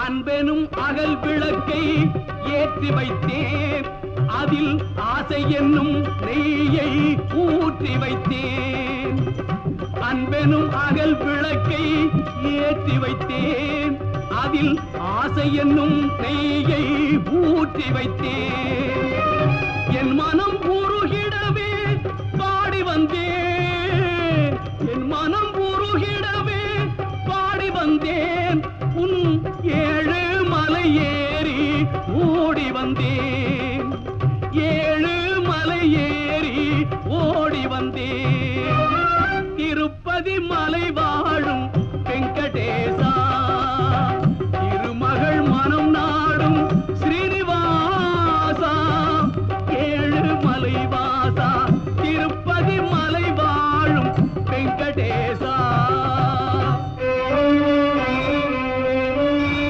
அன்பெனும் அகல் விளக்கை ஏற்றி வைத்தேன், அதில் ஆசை என்னும் நெய்யை ஊற்றி வைத்தேன். அன்பெனும் அகல் விளக்கை ஏற்றி வைத்தேன், அதில் ஆசை என்னும் நெய்யை ஊற்றி வைத்தேன். என் மனம் உருகிடவே பாடி வந்தேன், என் மனம் உருகிடவே பாடி வந்தேன். உன் ஏழு மலை ஏறி ஓடி வந்தேன், ஏழு மலை ஏறி ஓடி வந்தேன். திருப்பதி மலைவா